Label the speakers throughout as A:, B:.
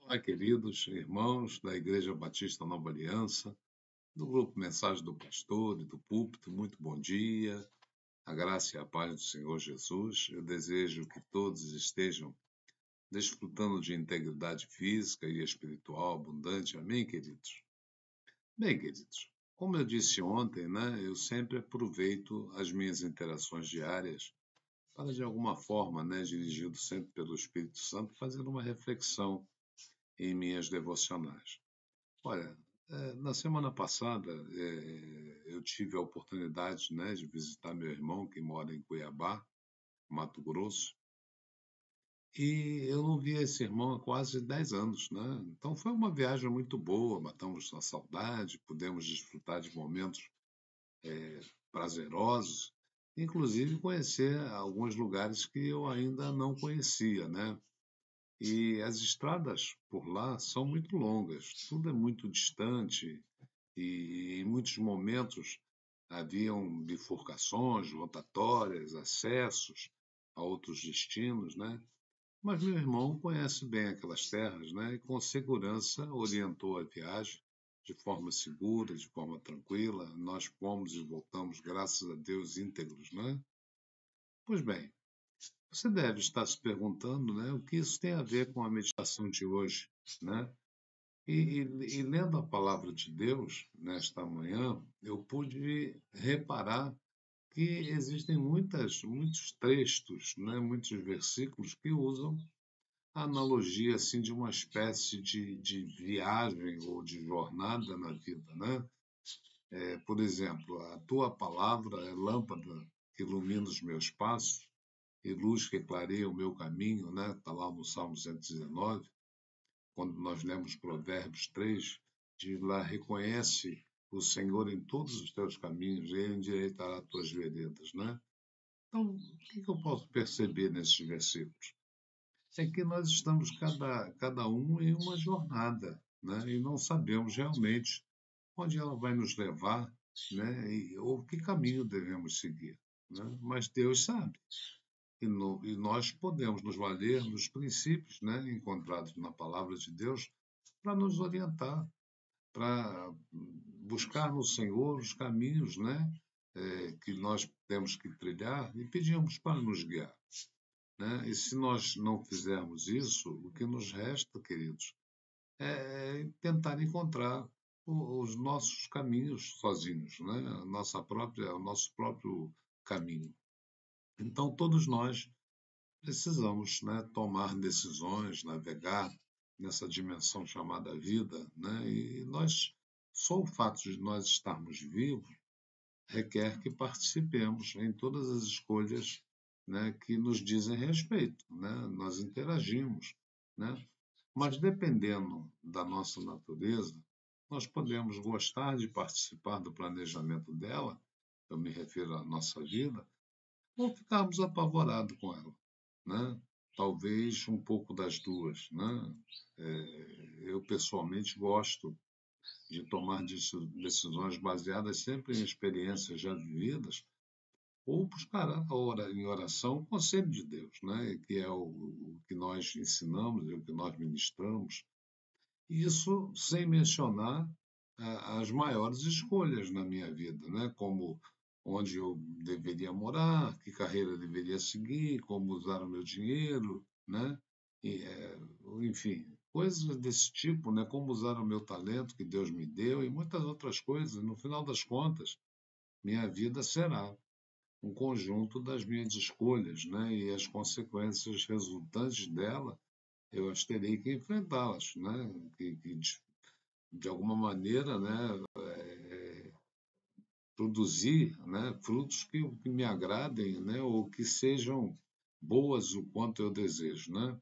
A: Olá, queridos irmãos da Igreja Batista Nova Aliança, do grupo Mensagem do Pastor e do Púlpito, muito bom dia, a graça e a paz do Senhor Jesus. Eu desejo que todos estejam desfrutando de integridade física e espiritual abundante. Amém, queridos? Bem, queridos, como eu disse ontem, né, eu sempre aproveito as minhas interações diárias para, de alguma forma, né, dirigido sempre pelo Espírito Santo, fazer uma reflexão em minhas devocionais. Olha, na semana passada, eu tive a oportunidade, né, de visitar meu irmão que mora em Cuiabá, Mato Grosso, e eu não via esse irmão há quase 10 anos, né? Então foi uma viagem muito boa, matamos a saudade, pudemos desfrutar de momentos prazerosos, inclusive conhecer alguns lugares que eu ainda não conhecia, né? E as estradas por lá são muito longas, tudo é muito distante, e em muitos momentos haviam bifurcações, rotatórias, acessos a outros destinos, né? Mas meu irmão conhece bem aquelas terras, né? E com segurança orientou a viagem de forma segura, de forma tranquila. Nós fomos e voltamos, graças a Deus, íntegros, né? Pois bem, você deve estar se perguntando, né, o que isso tem a ver com a meditação de hoje, né? E lendo a palavra de Deus nesta manhã, eu pude reparar que existem muitos textos, né, muitos versículos que usam a analogia assim, de uma espécie de viagem ou de jornada na vida. Né? Por exemplo, a tua palavra é lâmpada que ilumina os meus passos e luz que clareia o meu caminho, né? Está lá no Salmo 119. Quando nós lemos Provérbios 3, diz lá: reconhece o Senhor em todos os teus caminhos, e ele endireitará as tuas veredas, né? Então, o que eu posso perceber nesses versículos? É que nós estamos cada um em uma jornada, né? E não sabemos realmente onde ela vai nos levar, né? Ou que caminho devemos seguir, né? Mas Deus sabe. E nós podemos nos valer dos princípios, né, encontrados na palavra de Deus para nos orientar, para buscar no Senhor os caminhos, né, que nós temos que trilhar e pedimos para nos guiar. Né? E se nós não fizermos isso, o que nos resta, queridos, é tentar encontrar os nossos caminhos sozinhos, né? O nosso próprio caminho. Então, todos nós precisamos, né, tomar decisões, navegar nessa dimensão chamada vida, né? E só o fato de nós estarmos vivos requer que participemos em todas as escolhas, né, que nos dizem respeito, né? Nós interagimos, né? Mas dependendo da nossa natureza, nós podemos gostar de participar do planejamento dela, eu me refiro à nossa vida, ou ficarmos apavorados com ela, né? Talvez um pouco das duas, né? Eu pessoalmente gosto de tomar decisões baseadas sempre em experiências já vividas, ou buscar em oração o conselho de Deus, né? Que é o que nós ensinamos e o que nós ministramos. E isso sem mencionar as maiores escolhas na minha vida, né? Como onde eu deveria morar, que carreira deveria seguir, como usar o meu dinheiro, né? E, enfim, coisas desse tipo, né? Como usar o meu talento que Deus me deu e muitas outras coisas. No final das contas, minha vida será um conjunto das minhas escolhas, né? E as consequências resultantes dela, eu as terei que enfrentá-las, né? Que de alguma maneira, né? Produzir, né? Frutos que me agradem, né? Ou que sejam boas o quanto eu desejo, né?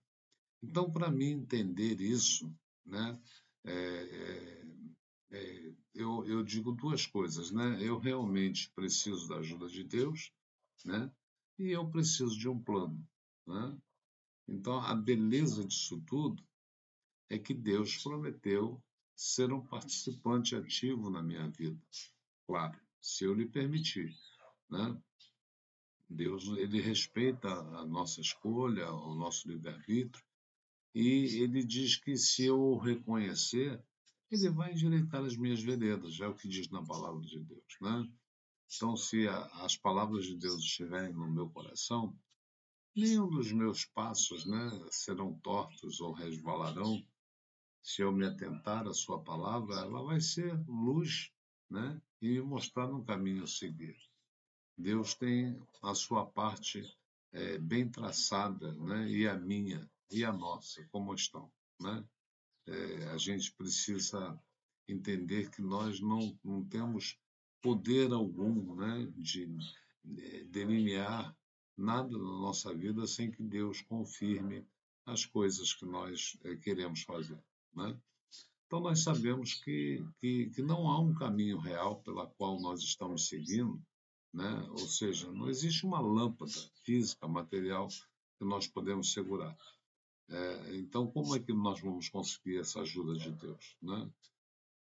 A: Então, para mim entender isso, né? é, eu digo duas coisas, né? Eu realmente preciso da ajuda de Deus, né? E eu preciso de um plano, né? Então, a beleza disso tudo é que Deus prometeu ser um participante ativo na minha vida. Claro, se eu lhe permitir, né? Deus, ele respeita a nossa escolha, o nosso livre-arbítrio, E ele diz que se eu o reconhecer, ele vai endireitar as minhas veredas, é o que diz na palavra de Deus, né? Então, se as palavras de Deus estiverem no meu coração, nenhum dos meus passos, né, serão tortos ou resvalarão. Se eu me atentar à sua palavra, ela vai ser luz, né, e me mostrar um caminho a seguir. Deus tem a sua parte bem traçada, né, e a minha e a nossa, como estão, né? A gente precisa entender que nós não temos poder algum, né, de delinear nada na nossa vida sem que Deus confirme as coisas que nós queremos fazer, né? Então, nós sabemos que não há um caminho real pela qual nós estamos seguindo, né? Ou seja, não existe uma lâmpada física, material, que nós podemos segurar. Então, como é que nós vamos conseguir essa ajuda de Deus, né?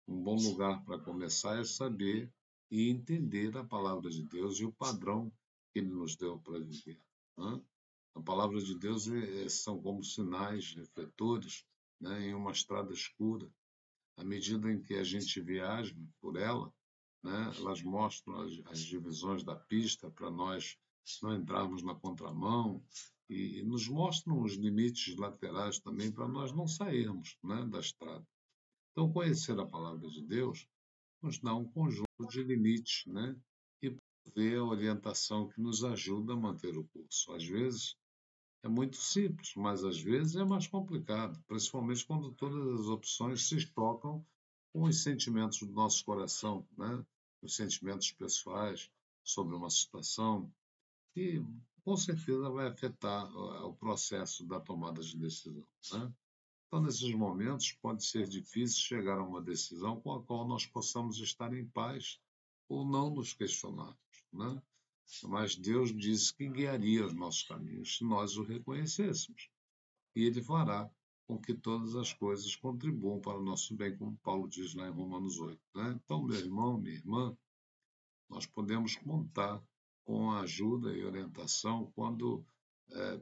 A: Um bom lugar para começar é saber e entender a palavra de Deus e o padrão que Ele nos deu para viver, né? A palavra de Deus são como sinais, refletores, né, em uma estrada escura. À medida em que a gente viaja por ela, né, elas mostram as divisões da pista para nós não entrarmos na contramão e nos mostram os limites laterais também para nós não sairmos, né, da estrada. Então, conhecer a palavra de Deus nos dá um conjunto de limites, né, e ver a orientação que nos ajuda a manter o curso. Às vezes é muito simples, mas às vezes é mais complicado, principalmente quando todas as opções se chocam com os sentimentos do nosso coração, né? Os sentimentos pessoais sobre uma situação, que com certeza vai afetar o processo da tomada de decisão, né? Então, nesses momentos, pode ser difícil chegar a uma decisão com a qual nós possamos estar em paz ou não nos questionarmos, né? Mas Deus disse que guiaria os nossos caminhos se nós o reconhecêssemos. E Ele fará com que todas as coisas contribuam para o nosso bem, como Paulo diz lá em Romanos 8. Né? Então, meu irmão, minha irmã, nós podemos contar com a ajuda e orientação quando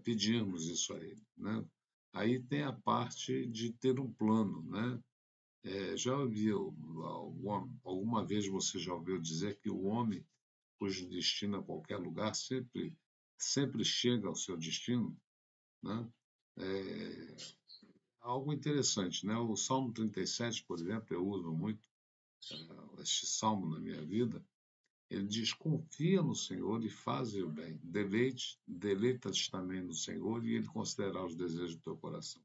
A: pedirmos isso a Ele. Né? Aí tem a parte de ter um plano. Né? Já ouviu, alguma vez você já ouviu dizer que o homem cujo destino a qualquer lugar sempre chega ao seu destino, né? É algo interessante, né? O Salmo 37, por exemplo, eu uso muito este salmo na minha vida. Ele diz: confia no Senhor e faz o bem. Deleita-te também no Senhor e Ele considerará os desejos do teu coração.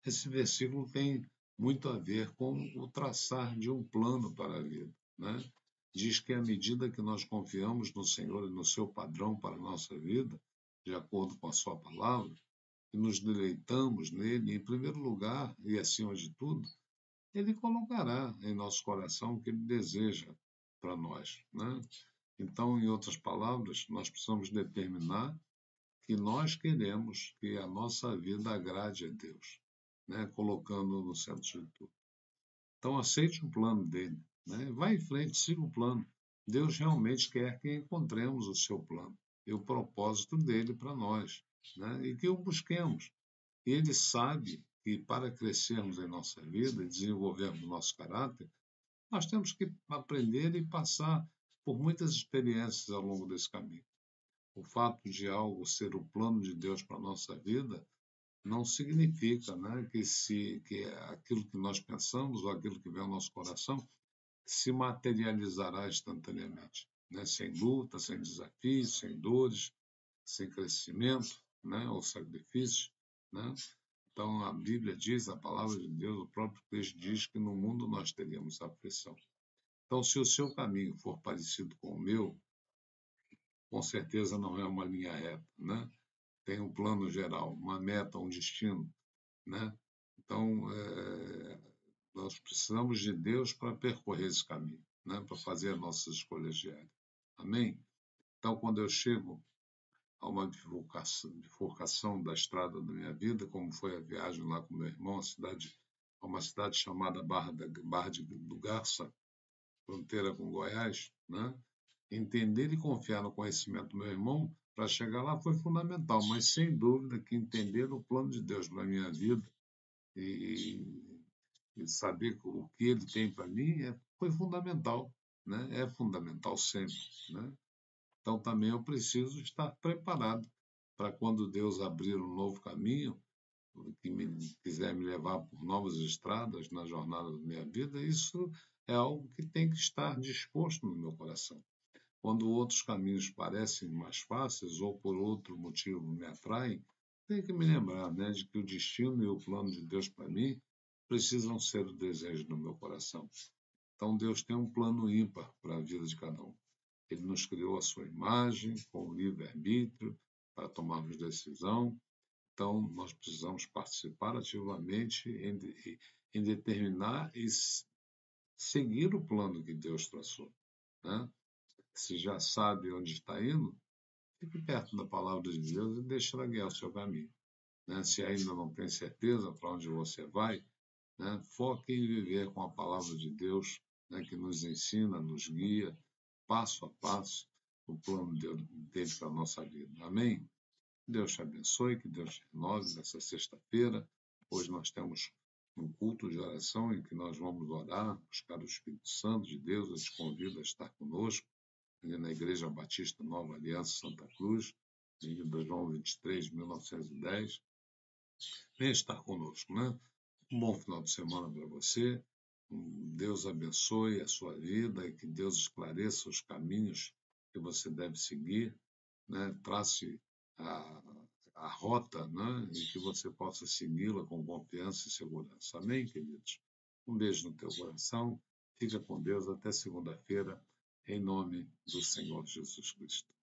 A: Esse versículo tem muito a ver com o traçar de um plano para a vida, né? Diz que à medida que nós confiamos no Senhor e no seu padrão para a nossa vida, de acordo com a sua palavra, e nos deleitamos nele, em primeiro lugar e acima de tudo, ele colocará em nosso coração o que ele deseja para nós, né? Então, em outras palavras, nós precisamos determinar que nós queremos que a nossa vida agrade a Deus, né? Colocando no centro de tudo. Então, aceite o plano dele, né? Vá em frente, siga o plano. Deus realmente quer que encontremos o seu plano e o propósito dele para nós, né? E que o busquemos. E ele sabe que para crescermos em nossa vida e desenvolvermos nosso caráter, nós temos que aprender e passar por muitas experiências ao longo desse caminho. O fato de algo ser o plano de Deus para a nossa vida não significa, né, que aquilo que nós pensamos ou aquilo que vem ao nosso coração se materializará instantaneamente, né? Sem luta, sem desafios, sem dores, sem crescimento, né? Ou sacrifício, né? Então a Bíblia diz, a palavra de Deus, o próprio Cristo diz que no mundo nós teríamos aflição. Então, se o seu caminho for parecido com o meu, com certeza não é uma linha reta, né? Tem um plano geral, uma meta, um destino, né? Então, nós precisamos de Deus para percorrer esse caminho, né? Para fazer as nossas escolhas diárias. Amém? Então, quando eu chego a uma bifurcação da estrada da minha vida, como foi a viagem lá com meu irmão, a uma cidade chamada do Garça, fronteira com Goiás, né? Entender e confiar no conhecimento do meu irmão para chegar lá foi fundamental, mas sem dúvida que entender o plano de Deus para a minha vida e, e saber o que Ele tem para mim foi fundamental, né? É fundamental sempre, né? Então também eu preciso estar preparado para quando Deus abrir um novo caminho, que quiser me levar por novas estradas na jornada da minha vida, isso é algo que tem que estar disposto no meu coração. Quando outros caminhos parecem mais fáceis ou por outro motivo me atraem, tenho que me lembrar, né, de que o destino e o plano de Deus para mim precisam ser o desejo do meu coração. Então Deus tem um plano ímpar para a vida de cada um. Ele nos criou a sua imagem, com o livre-arbítrio, para tomarmos decisão. Então, nós precisamos participar ativamente em determinar e seguir o plano que Deus traçou, né? Se já sabe onde está indo, fique perto da palavra de Deus e deixe ela guiar o seu caminho, né? Se ainda não tem certeza para onde você vai, né? Foque em viver com a palavra de Deus, né? Que nos ensina, nos guia, passo a passo, o plano dele para a nossa vida. Amém? Deus te abençoe, que Deus te renove nessa sexta-feira. Hoje nós temos um culto de oração em que nós vamos orar, buscar o Espírito Santo de Deus. Eu te convido a estar conosco ali na Igreja Batista Nova Aliança Santa Cruz, Avenida João 23, 1910. Venha estar conosco, né? Um bom final de semana para você. Deus abençoe a sua vida e que Deus esclareça os caminhos que você deve seguir, né? Trace a, a rota, né? E que você possa segui-la com confiança e segurança. Amém, queridos? Um beijo no teu coração. Fica com Deus até segunda-feira, em nome do Senhor Jesus Cristo.